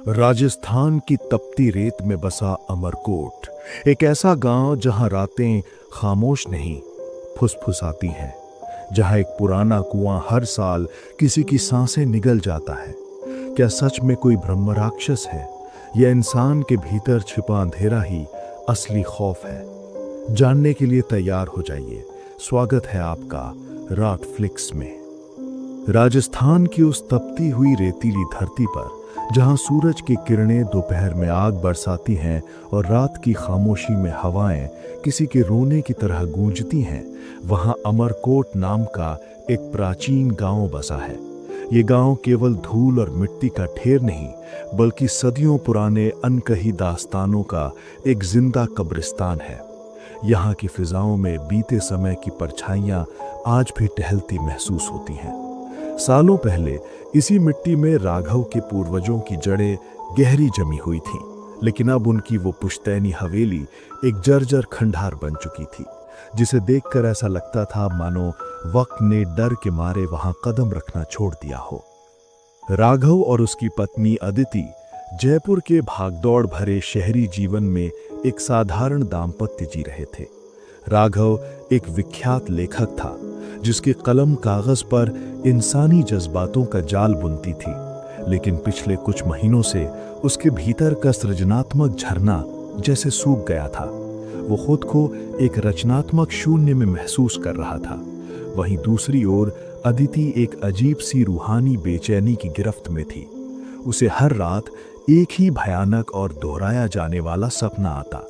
राजस्थान की तपती रेत में बसा अमरकोट, एक ऐसा गांव जहां रातें खामोश नहीं फुसफुसाती हैं, जहां एक पुराना कुआं हर साल किसी की सांसें निगल जाता है। क्या सच में कोई ब्रह्म राक्षस है या इंसान के भीतर छिपा अंधेरा ही असली खौफ है? जानने के लिए तैयार हो जाइए। स्वागत है आपका रात फ्लिक्स में। राजस्थान की उस तपती हुई रेतीली धरती पर जहां सूरज की किरणें दोपहर में आग बरसाती हैं और रात की खामोशी में हवाएं किसी के रोने की तरह गूंजती हैं, वहां अमरकोट नाम का एक प्राचीन गांव बसा है। ये गांव केवल धूल और मिट्टी का ढेर नहीं, बल्कि सदियों पुराने अनकही दास्तानों का एक जिंदा कब्रिस्तान है। यहाँ की फिजाओं में बीते समय की परछाइयाँ आज भी टहलती महसूस होती हैं। सालों पहले इसी मिट्टी में राघव के पूर्वजों की जड़ें गहरी जमी हुई थीं, लेकिन अब उनकी वो पुश्तैनी हवेली एक जर्जर खंडहर बन चुकी थी, जिसे देखकर ऐसा लगता था मानो वक्त ने डर के मारे वहां कदम रखना छोड़ दिया हो। राघव और उसकी पत्नी अदिति जयपुर के भागदौड़ भरे शहरी जीवन में एक साधारण दाम्पत्य जी रहे थे। राघव एक विख्यात लेखक था, जिसकी कलम कागज पर इंसानी जज्बातों का जाल बुनती थी, लेकिन पिछले कुछ महीनों से उसके भीतर का सृजनात्मक झरना जैसे सूख गया था। वो खुद को एक रचनात्मक शून्य में महसूस कर रहा था। वहीं दूसरी ओर अदिति एक अजीब सी रूहानी बेचैनी की गिरफ्त में थी। उसे हर रात एक ही भयानक और दोहराया जाने वाला सपना आता।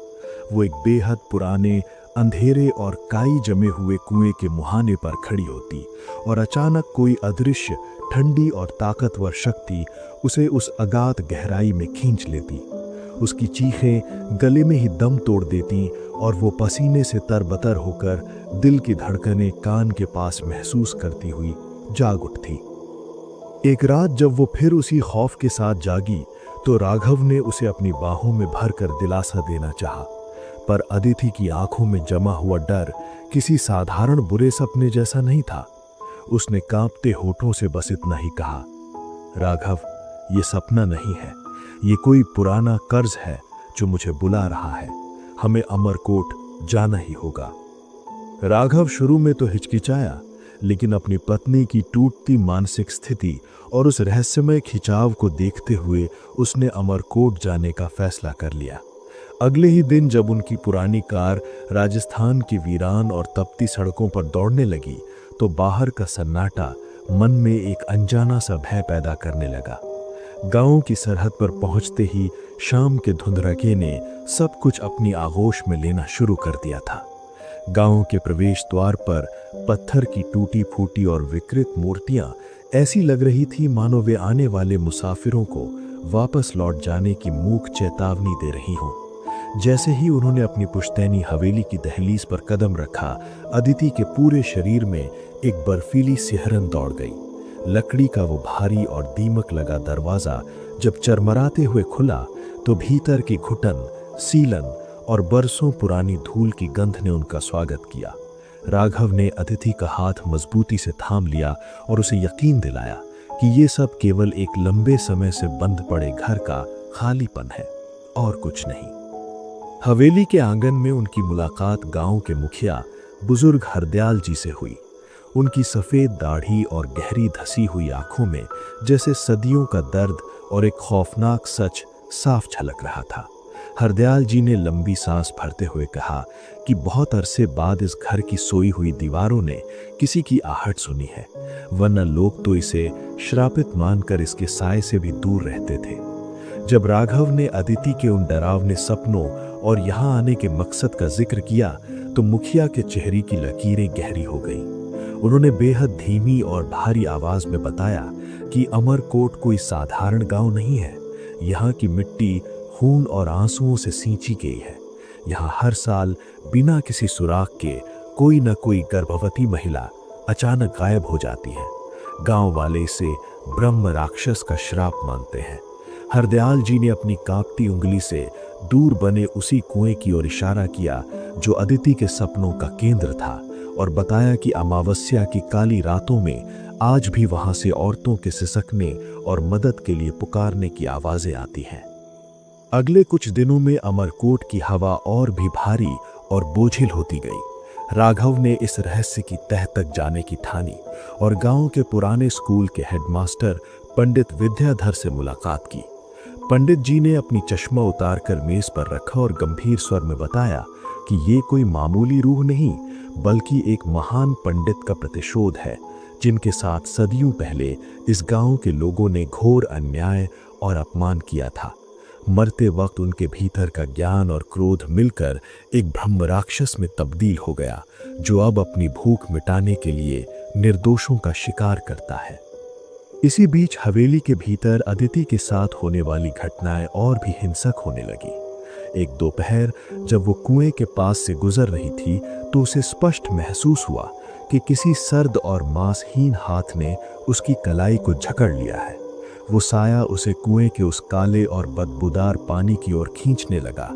वो एक बेहद पुराने, अंधेरे और काई जमे हुए कुएं के मुहाने पर खड़ी होती और अचानक कोई अदृश्य, ठंडी और ताकतवर शक्ति उसे उस अगाध गहराई में खींच लेती। उसकी चीखें गले में ही दम तोड़ देती और वो पसीने से तरबतर होकर दिल की धड़कनें कान के पास महसूस करती हुई जाग उठती। एक रात जब वो फिर उसी खौफ के साथ जागी, तो राघव ने उसे अपनी बाहों में भरकर दिलासा देना चाहा, पर अदिति की आंखों में जमा हुआ डर किसी साधारण बुरे सपने जैसा नहीं था। उसने कांपते होठों से बस इतना ही कहा, राघव, ये सपना नहीं है, ये कोई पुराना कर्ज है जो मुझे बुला रहा है। हमें अमरकोट जाना ही होगा। राघव शुरू में तो हिचकिचाया, लेकिन अपनी पत्नी की टूटती मानसिक स्थिति और उस रहस्यमय खिंचाव को देखते हुए उसने अमरकोट जाने का फैसला कर लिया। अगले ही दिन जब उनकी पुरानी कार राजस्थान की वीरान और तपती सड़कों पर दौड़ने लगी, तो बाहर का सन्नाटा मन में एक अनजाना सा भय पैदा करने लगा। गांव की सरहद पर पहुंचते ही शाम के धुंधरके ने सब कुछ अपनी आगोश में लेना शुरू कर दिया था। गांव के प्रवेश द्वार पर पत्थर की टूटी फूटी और विकृत मूर्तियां ऐसी लग रही थी मानो वे आने वाले मुसाफिरों को वापस लौट जाने की मूक चेतावनी दे रही हों। जैसे ही उन्होंने अपनी पुश्तैनी हवेली की दहलीज पर कदम रखा, अदिति के पूरे शरीर में एक बर्फीली सिहरन दौड़ गई। लकड़ी का वो भारी और दीमक लगा दरवाजा जब चरमराते हुए खुला, तो भीतर की घुटन, सीलन और बरसों पुरानी धूल की गंध ने उनका स्वागत किया। राघव ने अदिति का हाथ मजबूती से थाम लिया और उसे यकीन दिलाया कि ये सब केवल एक लंबे समय से बंद पड़े घर का खालीपन है और कुछ नहीं। हवेली के आंगन में उनकी मुलाकात गांव के मुखिया बुजुर्ग हरदयाल जी से हुई। उनकी सफ़ेद दाढ़ी और गहरी धसी हुई आंखों में जैसे सदियों का दर्द और एक खौफनाक सच साफ झलक रहा था। हरदयाल जी ने लंबी सांस भरते हुए कहा कि बहुत अरसे बाद इस घर की सोई हुई दीवारों ने किसी की आहट सुनी है, वरना लोग तो इसे श्रापित मानकर इसके साए से भी दूर रहते थे। जब राघव ने अदिति के उन डरावने सपनों और यहाँ आने के मकसद का जिक्र किया, तो मुखिया के चेहरे की लकीरें गहरी हो गईं। उन्होंने बेहद धीमी और भारी आवाज में बताया कि अमरकोट कोई साधारण गांव नहीं है। यहाँ की मिट्टी खून और आंसुओं से सींची गई है। यहाँ हर साल बिना किसी सुराग के कोई न कोई गर्भवती महिला अचानक गायब हो जाती है। गांव वाले इसे ब्रह्म राक्षस का श्राप मानते हैं। हरदयाल जी ने अपनी कांपती उंगली से दूर बने उसी कुएं की ओर इशारा किया जो अदिति के सपनों का केंद्र था, और बताया कि अमावस्या की काली रातों में आज भी वहां से औरतों के सिसकने और मदद के लिए पुकारने की आवाजें आती हैं। अगले कुछ दिनों में अमरकोट की हवा और भी भारी और बोझिल होती गई। राघव ने इस रहस्य की तह तक जाने की ठानी और गांव के पुराने स्कूल के हेडमास्टर पंडित विद्याधर से मुलाकात की। पंडित जी ने अपनी चश्मा उतारकर मेज पर रखा और गंभीर स्वर में बताया कि ये कोई मामूली रूह नहीं, बल्कि एक महान पंडित का प्रतिशोध है, जिनके साथ सदियों पहले इस गांव के लोगों ने घोर अन्याय और अपमान किया था। मरते वक्त उनके भीतर का ज्ञान और क्रोध मिलकर एक ब्रह्म राक्षस में तब्दील हो गया, जो अब अपनी भूख मिटाने के लिए निर्दोषों का शिकार करता है। इसी बीच हवेली के भीतर अदिति के साथ होने वाली घटनाएं और भी हिंसक होने लगी। एक दोपहर जब वो कुएं के पास से गुजर रही थी तो उसे स्पष्ट महसूस हुआ कि किसी सर्द और मांसहीन हाथ ने उसकी कलाई को जकड़ लिया है। वो साया उसे कुएं के उस काले और बदबूदार पानी की ओर खींचने लगा।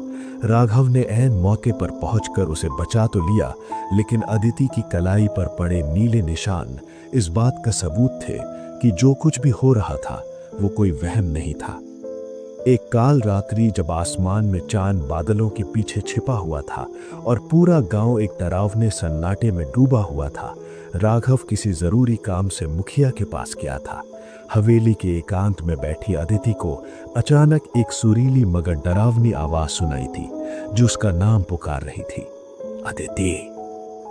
राघव ने ऐन मौके पर पहुंचकर उसे बचा तो लिया, लेकिन अदिति की कलाई पर पड़े नीले निशान इस बात का सबूत थे कि जो कुछ भी हो रहा था वो कोई वहम नहीं था। एक काल रात्रि जब आसमान में चांद बादलों के पीछे छिपा हुआ था और पूरा गांव एक डरावने सन्नाटे में डूबा हुआ था, राघव किसी जरूरी काम से मुखिया के पास गया था। हवेली के एकांत में बैठी अदिति को अचानक एक सुरीली मगर डरावनी आवाज सुनाई थी, जो उसका नाम पुकार रही थी। अदिति,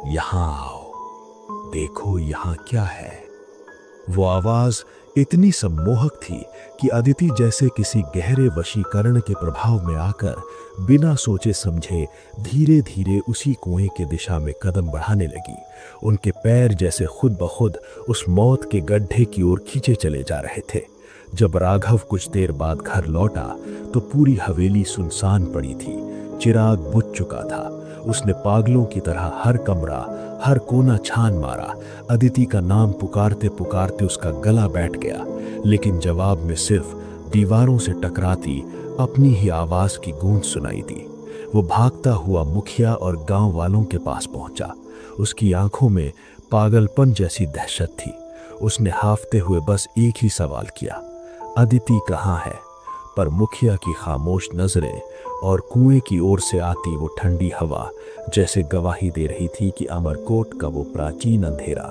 यहां आओ, देखो यहां क्या है। वो आवाज इतनी सम्मोहक थी कि अदिति जैसे किसी गहरे वशीकरण के प्रभाव में आकर बिना सोचे समझे धीरे धीरे उसी कुएं के दिशा में कदम बढ़ाने लगी। उनके पैर जैसे खुद ब खुद उस मौत के गड्ढे की ओर खींचे चले जा रहे थे। जब राघव कुछ देर बाद घर लौटा तो पूरी हवेली सुनसान पड़ी थी। चिराग बुझ चुका था। उसने पागलों की तरह हर कमरा, हर कोना छान मारा। अदिति का नाम पुकारते पुकारते उसका गला बैठ गया, लेकिन जवाब में सिर्फ दीवारों से टकराती अपनी ही आवाज की गूंज सुनाई दी। वो भागता हुआ मुखिया और गांव वालों के पास पहुंचा। उसकी आंखों में पागलपन जैसी दहशत थी। उसने हाफते हुए बस एक ही सवाल किया, अदिति कहाँ है? पर मुखिया की खामोश नजरें और कुएं की ओर से आती वो ठंडी हवा जैसे गवाही दे रही थी कि अमरकोट का वो प्राचीन अंधेरा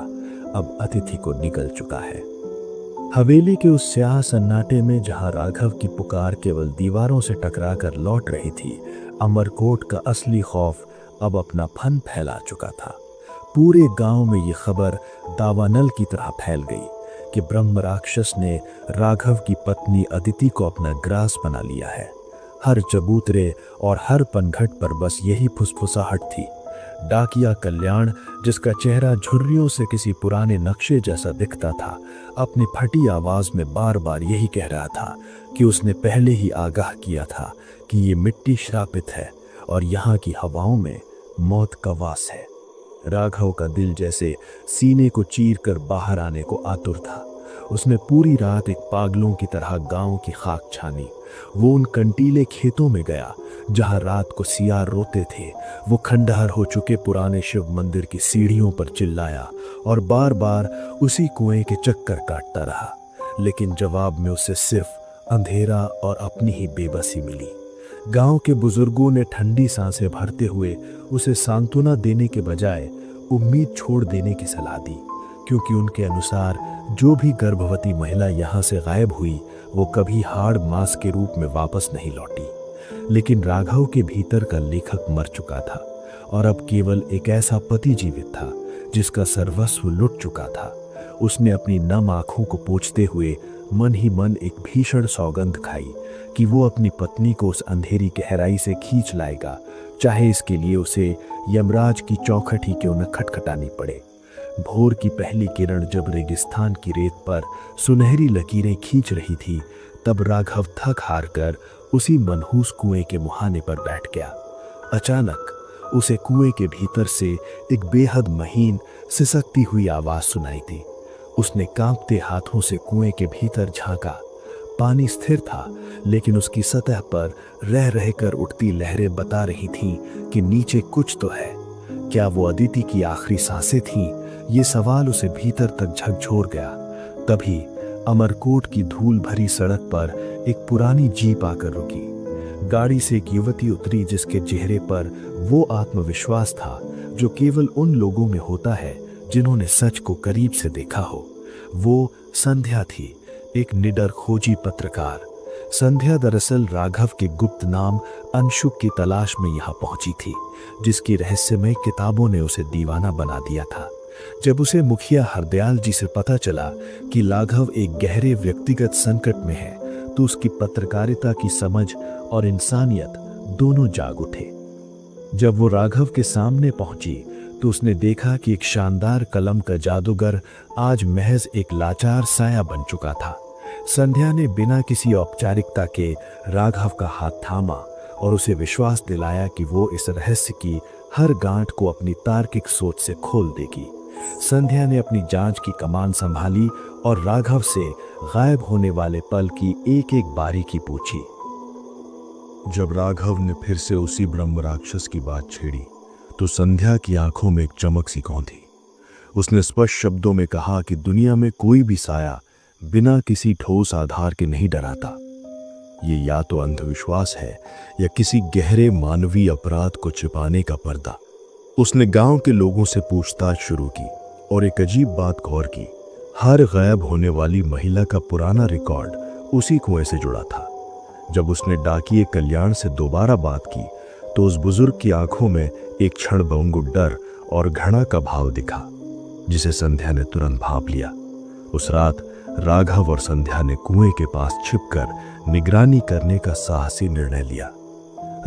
अब अतिथि को निगल चुका है। हवेली के उस स्याह सन्नाटे में जहां राघव की पुकार केवल दीवारों से टकराकर लौट रही थी, अमरकोट का असली खौफ अब अपना फन फैला चुका था। पूरे गांव में ये खबर दावानल की तरह फैल गई कि ब्रह्म राक्षस ने राघव की पत्नी अदिति को अपना ग्रास बना लिया है। हर चबूतरे और हर पनघट पर बस यही फुसफुसाहट थी। डाकिया कल्याण, जिसका चेहरा झुर्रियों से किसी पुराने नक्शे जैसा दिखता था, अपनी फटी आवाज में बार बार यही कह रहा था कि उसने पहले ही आगाह किया था कि ये मिट्टी श्रापित है और यहाँ की हवाओं में मौत का वास है। राघव का दिल जैसे सीने को चीर कर बाहर आने को आतुर था। उसने पूरी रात एक पागलों की तरह गांव की खाक छानी। वो उन कंटीले खेतों में गया जहां रात को सियार रोते थे। वो खंडहर हो चुके पुराने शिव मंदिर की सीढ़ियों पर चिल्लाया और बार बार उसी कुएं के चक्कर काटता रहा, लेकिन जवाब में उसे सिर्फ अंधेरा और अपनी ही बेबसी मिली। गांव के बुजुर्गों ने ठंडी सांसें भरते हुए उसे सांत्वना देने के बजाय उम्मीद छोड़ देने की सलाह दी, क्योंकि उनके अनुसार जो भी गर्भवती महिला यहाँ से गायब हुई वो कभी हाड़ मांस के रूप में वापस नहीं लौटी। लेकिन राघव के भीतर का लेखक मर चुका था और अब केवल एक ऐसा पति जीवित था जिसका सर्वस्व लुट चुका था। उसने अपनी नम आंखों को पोंछते हुए मन ही मन एक भीषण सौगंध खाई कि वो अपनी पत्नी को उस अंधेरी गहराई से खींच लाएगा, चाहे इसके लिए उसे यमराज की चौखट ही क्यों न खटखटानी पड़े। भोर की पहली किरण जब रेगिस्तान की रेत पर सुनहरी लकीरें खींच रही थी, तब राघव थक हार कर उसी मनहूस कुएं के मुहाने पर बैठ गया। अचानक उसे कुएं के भीतर से एक बेहद महीन सिसकती हुई आवाज सुनाई दी। उसने कांपते हाथों से कुएं के भीतर झांका। पानी स्थिर था, लेकिन उसकी सतह पर रह रहकर उठती लहरें बता रही थीं कि नीचे कुछ तो है। क्या वो अदिति की आखिरी सांसें थीं? ये सवाल उसे भीतर तक झकझोर गया। तभी अमरकोट की धूल भरी सड़क पर एक पुरानी जीप आकर रुकी। गाड़ी से एक युवती उतरी जिसके चेहरे पर वो आत्मविश्वास था जो केवल उन लोगों में होता है जिन्होंने सच को करीब से देखा हो। वो संध्या थी, एक निडर खोजी पत्रकार। संध्या दरअसल राघव के गुप्त नाम अंशुक की तलाश में यहाँ पहुंची थी, जिसकी रहस्यमय किताबों ने उसे दीवाना बना दिया था। जब उसे मुखिया हरदयाल जी से पता चला कि राघव एक गहरे व्यक्तिगत संकट में है, तो उसकी पत्रकारिता की समझ और इंसानियत दोनों जाग उठे। जब वो राघव के सामने पहुंची तो उसने देखा कि एक शानदार कलम का जादूगर आज महज एक लाचार साया बन चुका था। संध्या ने बिना किसी औपचारिकता के राघव का हाथ थामा और उसे विश्वास दिलाया कि वो इस रहस्य की हर गांठ को अपनी तार्किक सोच से खोल देगी। संध्या ने अपनी जांच की कमान संभाली और राघव से गायब होने वाले पल की एक एक बारीकी पूछी। जब राघव ने फिर से उसी ब्रह्म राक्षस की बात छेड़ी तो संध्या की आंखों में एक चमक सी कौंधी। उसने स्पष्ट शब्दों में कहा कि दुनिया में कोई भी साया बिना किसी ठोस आधार के नहीं डराता। ये या तो अंधविश्वास है या किसी गहरे मानवीय अपराध को छिपाने का पर्दा। उसने गांव के लोगों से पूछताछ शुरू की और एक अजीब बात गौर की। हर गायब होने वाली महिला का पुराना रिकॉर्ड उसी कुएं से जुड़ा था। जब उसने डाकिए कल्याण से दोबारा बात की तो उस बुजुर्ग की आंखों में एक क्षणभंगुर डर और घृणा का भाव दिखा, जिसे संध्या ने तुरंत भांप लिया। उस रात राघव और संध्या ने कुएं के पास छिपकर निगरानी करने का साहसी निर्णय लिया।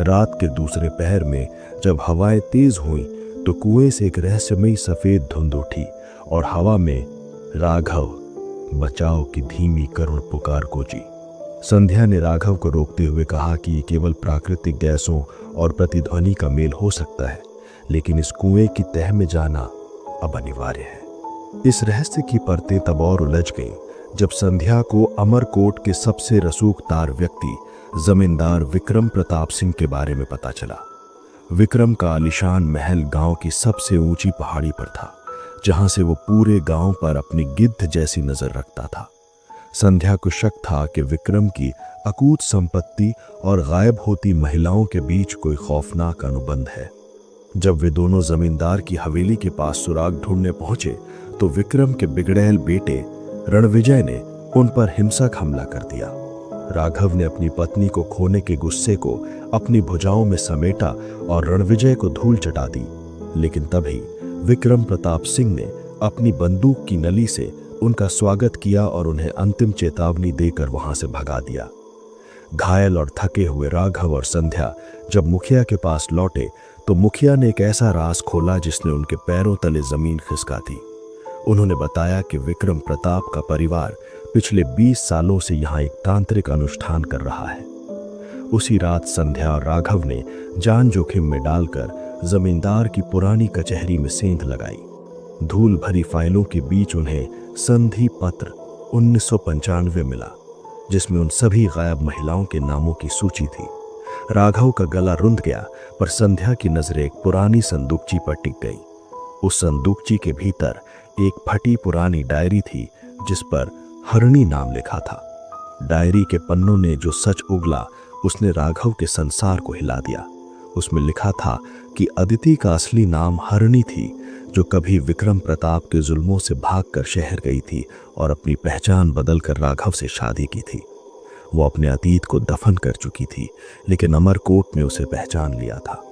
रात के दूसरे पहर में जब हवाएं तेज हुईं तो कुएं से एक रहस्यमयी सफेद धुंध उठी और हवा में राघव बचाओ की धीमी करुण पुकार गूंजी। संध्या ने राघव को रोकते हुए कहा कि ये केवल प्राकृतिक गैसों और प्रतिध्वनि का मेल हो सकता है, लेकिन इस कुएं की तह में जाना अब अनिवार्य है। इस रहस्य की परतें तब और उलझ गईं जब संध्या को अमरकोट के सबसे रसूखदार व्यक्ति जमींदार विक्रम प्रताप सिंह के बारे में पता चला। विक्रम का आलीशान महल गांव की सबसे ऊंची पहाड़ी पर था, जहां से वो पूरे गांव पर अपनी गिद्ध जैसी नजर रखता था। संध्या को शक था कि विक्रम की अकूत संपत्ति और गायब होती महिलाओं के बीच कोई खौफनाक अनुबंध है। जब वे दोनों जमींदार की हवेली के पास सुराग ढूंढने पहुंचे तो विक्रम के बिगड़ैल बेटे रणविजय ने उन पर हिंसक हमला कर दिया। राघव ने अपनी पत्नी को खोने के गुस्से को अपनी भुजाओं में समेटा और रणविजय को धूल चटा दी, लेकिन तभी विक्रम प्रताप सिंह ने अपनी बंदूक की नली से उनका स्वागत किया और उन्हें अंतिम चेतावनी देकर वहां से भगा दिया। घायल और थके हुए राघव और संध्या जब मुखिया के पास लौटे तो मुखिया ने एक ऐसा राज खोला जिसने उनके पैरों तले जमीन खिसका दी। उन्होंने बताया कि विक्रम प्रताप का परिवार पिछले 20 सालों से यहाँ एक तांत्रिक अनुष्ठान कर रहा है। उसी रात संध्या और राघव ने जान जोखिम में डालकर जमींदार की पुरानी कचहरी में सेंध लगाई। धूल भरी फाइलों के बीच उन्हें संधि पत्र 1995 मिला, जिसमें उन सभी गायब महिलाओं के नामों की सूची थी। राघव का गला रुंध गया, पर संध्या की नजरें एक पुरानी संदूकची पर टिक गई। उस संदूकची के भीतर एक फटी पुरानी डायरी थी जिस पर हरणी नाम लिखा था। डायरी के पन्नों ने जो सच उगला उसने राघव के संसार को हिला दिया। उसमें लिखा था कि अदिति का असली नाम हरणी थी, जो कभी विक्रम प्रताप के जुल्मों से भागकर शहर गई थी और अपनी पहचान बदलकर राघव से शादी की थी। वो अपने अतीत को दफन कर चुकी थी, लेकिन अमरकोट में उसे पहचान लिया था।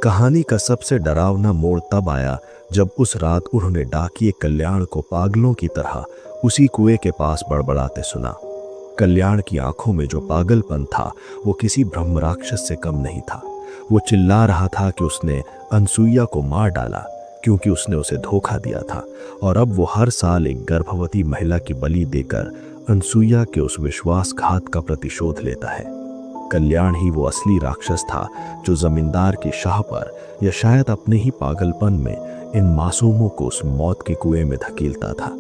कहानी का सबसे डरावना मोड़ तब आया जब उस रात उन्होंने डाकिए कल्याण को पागलों की तरह उसी कुएं के पास बड़बड़ाते सुना। कल्याण की आंखों में जो पागलपन था वो किसी ब्रह्म राक्षस से कम नहीं था। वो चिल्ला रहा था कि उसने अनसुईया को मार डाला क्योंकि उसने उसे धोखा दिया था, और अब वो हर साल एक गर्भवती महिला की बलि देकर अनसुईया के उस विश्वासघात का प्रतिशोध लेता है। कल्याण ही वो असली राक्षस था जो जमींदार की शाह पर या शायद अपने ही पागलपन में इन मासूमों को उस मौत के कुएं में धकेलता था।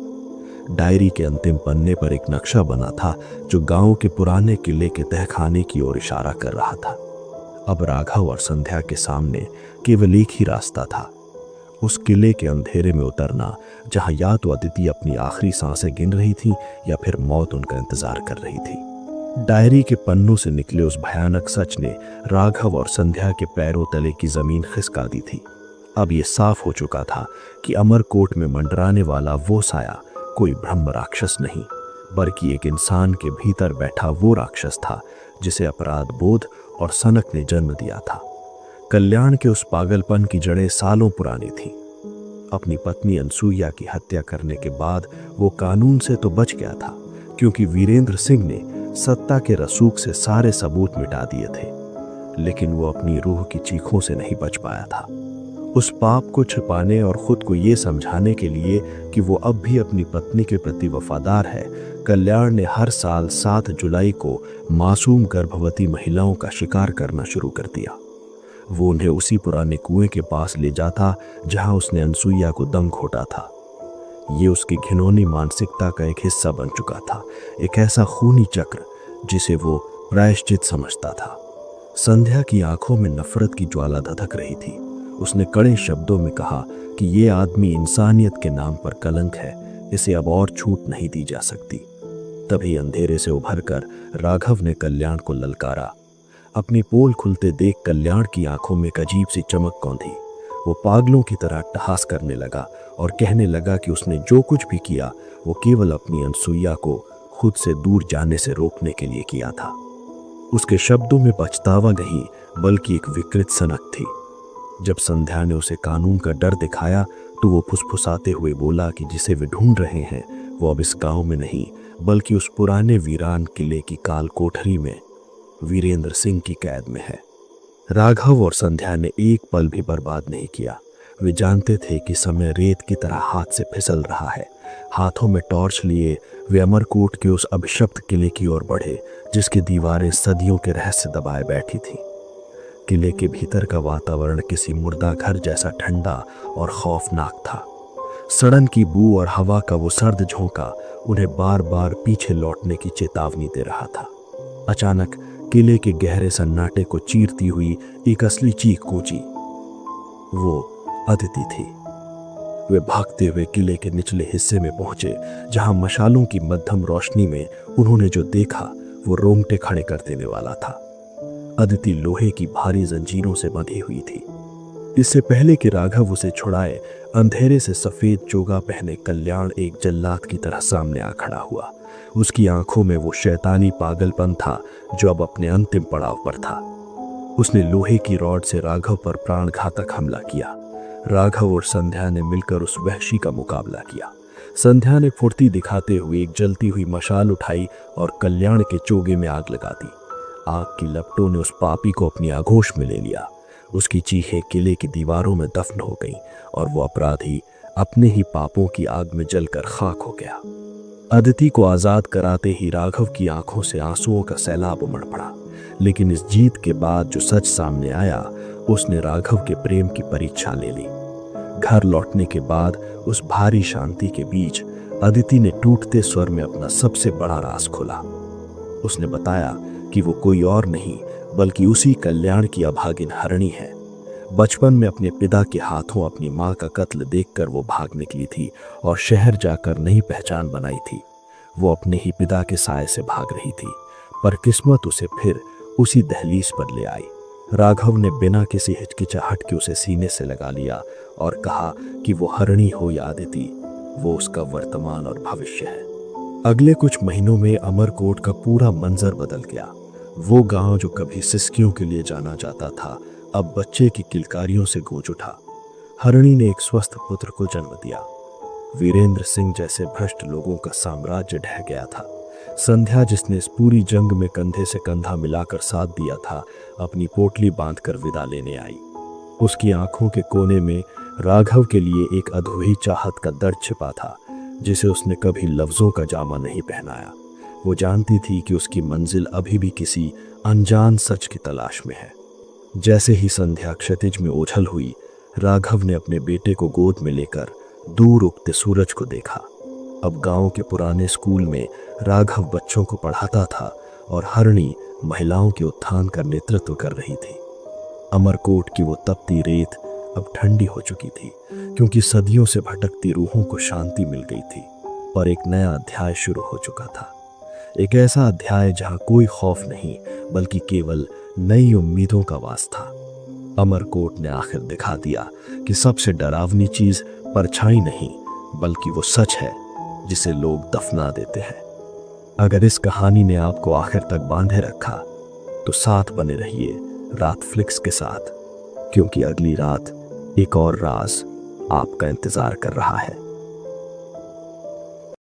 डायरी के अंतिम पन्ने पर एक नक्शा बना था जो गांव के पुराने किले के तहखाने की ओर इशारा कर रहा था। अब राघव और संध्या के सामने केवल एक ही रास्ता था, उस किले के अंधेरे में उतरना जहां या तो अदिति अपनी आखिरी सांसें गिन रही थी या फिर मौत उनका इंतजार कर रही थी। डायरी के पन्नों से निकले उस भयानक सच ने राघव और संध्या के पैरों तले की जमीन खिसका दी थी। अब ये साफ हो चुका था कि अमरकोट में मंडराने वाला वो साया कोई ब्रह्म राक्षस नहीं, बल्कि एक इंसान के भीतर बैठा वो राक्षस था जिसे अपराध बोध और सनक ने जन्म दिया था। कल्याण के उस पागलपन की जड़ें सालों पुरानी थी। अपनी पत्नी अनसुईया की हत्या करने के बाद वो कानून से तो बच गया था, क्योंकि वीरेंद्र सिंह ने सत्ता के रसूख से सारे सबूत मिटा दिए थे, लेकिन वो अपनी रूह की चीखों से नहीं बच पाया था। उस पाप को छिपाने और खुद को ये समझाने के लिए कि वो अब भी अपनी पत्नी के प्रति वफादार है, कल्याण ने हर साल 7 जुलाई को मासूम गर्भवती महिलाओं का शिकार करना शुरू कर दिया। वो उन्हें उसी पुराने कुएं के पास ले जाता जहां उसने अनसुईया को दम घोटा था। ये उसकी घिनौनी मानसिकता का एक हिस्सा बन चुका था, एक ऐसा खूनी चक्र जिसे वो प्रायश्चित समझता था। संध्या की आंखों में नफरत की ज्वाला धधक रही थी। उसने कड़े शब्दों में कहा कि ये आदमी इंसानियत के नाम पर कलंक है, इसे अब और छूट नहीं दी जा सकती। तभी अंधेरे से उभरकर राघव ने कल्याण को ललकारा। अपनी पोल खुलते देख कल्याण की आंखों में एक अजीब सी चमक कौंधी। वो पागलों की तरह अट्टहास करने लगा और कहने लगा कि उसने जो कुछ भी किया वो केवल अपनी अनसुईया को खुद से दूर जाने से रोकने के लिए किया था। उसके शब्दों में पछतावा नहीं, बल्कि एक विकृत सनक थी। जब संध्या ने उसे कानून का डर दिखाया तो वो फुसफुसाते हुए बोला कि जिसे वे ढूंढ रहे हैं वो अब इस गांव में नहीं, बल्कि उस पुराने वीरान किले की काल कोठरी में वीरेंद्र सिंह की कैद में है। राघव और संध्या ने एक पल भी बर्बाद नहीं किया। वे जानते थे कि समय रेत की तरह हाथ से फिसल रहा है। हाथों में टॉर्च लिए वे अमरकोट के उस अभिशप्त किले की ओर बढ़े, जिसकी दीवारें सदियों के रहस्य दबाए बैठी थी। किले के भीतर का वातावरण किसी मुर्दा घर जैसा ठंडा और खौफनाक था। सड़न की बू और हवा का वो सर्द झोंका उन्हें बार बार पीछे लौटने की चेतावनी दे रहा था। अचानक किले के गहरे सन्नाटे को चीरती हुई एक असली चीख गूंजी। वो अदिति थी। वे भागते हुए किले के निचले हिस्से में पहुंचे, जहां मशालों की मध्यम रोशनी में उन्होंने जो देखा वो रोंगटे खड़े कर देने वाला था। अदिति लोहे की भारी जंजीरों से बंधी हुई थी। इससे पहले कि राघव उसे छुड़ाए, अंधेरे से सफेद चोगा पहने कल्याण एक जल्लाद की तरह सामने आ खड़ा हुआ। उसकी आंखों में वो शैतानी पागलपन था जो अब अपने अंतिम पड़ाव पर था। उसने लोहे की रॉड से राघव पर प्राणघातक हमला किया। राघव और संध्या ने मिलकर उस वहशी का मुकाबला किया। संध्या ने फुर्ती दिखाते हुए एक जलती हुई मशाल उठाई और कल्याण के चोगे में आग लगा दी। आग की लपटों ने उस पापी को अपनी आगोश में ले लिया। उसकी चीखें किले की दीवारों में दफन हो गईं और वो अपराधी अपने ही पापों की आग में जलकर खाक हो गया। अदिति को आजाद कराते ही राघव की आंखों से आंसुओं का सैलाब उमड़ पड़ा, लेकिन इस जीत के बाद जो सच सामने आया उसने राघव के प्रेम की परीक्षा ले ली। घर लौटने के बाद उस भारी शांति के बीच अदिति ने टूटते स्वर में अपना सबसे बड़ा राज खोला। उसने बताया कि वो कोई और नहीं बल्कि उसी कल्याण की अभागिन हरणी है। बचपन में अपने पिता के हाथों अपनी मां का कत्ल देखकर वो भाग निकली थी और शहर जाकर नई पहचान बनाई थी। वो अपने ही पिता के साए से भाग रही थी, पर किस्मत उसे फिर उसी दहलीज पर ले आई। राघव ने बिना किसी हिचकिचाहट के उसे सीने से लगा लिया और कहा कि वो हरणी हो या अदिति, वो उसका वर्तमान और भविष्य है। अगले कुछ महीनों में अमरकोट का पूरा मंजर बदल गया। वो गांव जो कभी सिसकियों के लिए जाना जाता था अब बच्चे की किलकारियों से गूंज उठा। हरणी ने एक स्वस्थ पुत्र को जन्म दिया। वीरेंद्र सिंह जैसे भ्रष्ट लोगों का साम्राज्य ढह गया था। संध्या, जिसने इस पूरी जंग में कंधे से कंधा मिलाकर साथ दिया था, अपनी पोटली बांधकर विदा लेने आई। उसकी आंखों के कोने में राघव के लिए एक अधूरी चाहत का दर्द छिपा था, जिसे उसने कभी लफ्जों का जामा नहीं पहनाया। वो जानती थी कि उसकी मंजिल अभी भी किसी अनजान सच की तलाश में है। जैसे ही संध्या क्षितिज में ओझल हुई, राघव ने अपने बेटे को गोद में लेकर दूर उगते सूरज को देखा। अब गांव के पुराने स्कूल में राघव बच्चों को पढ़ाता था और हरणी महिलाओं के उत्थान का नेतृत्व कर रही थी। अमरकोट की वो तपती रेत अब ठंडी हो चुकी थी, क्योंकि सदियों से भटकती रूहों को शांति मिल गई थी और एक नया अध्याय शुरू हो चुका था। एक ऐसा अध्याय जहां कोई खौफ नहीं, बल्कि केवल नई उम्मीदों का वास था। अमरकोट ने आखिर दिखा दिया कि सबसे डरावनी चीज परछाई नहीं, बल्कि वो सच है जिसे लोग दफना देते हैं। अगर इस कहानी ने आपको आखिर तक बांधे रखा, तो साथ बने रहिए रात फ्लिक्स के साथ, क्योंकि अगली रात एक और राज आपका इंतजार कर रहा है।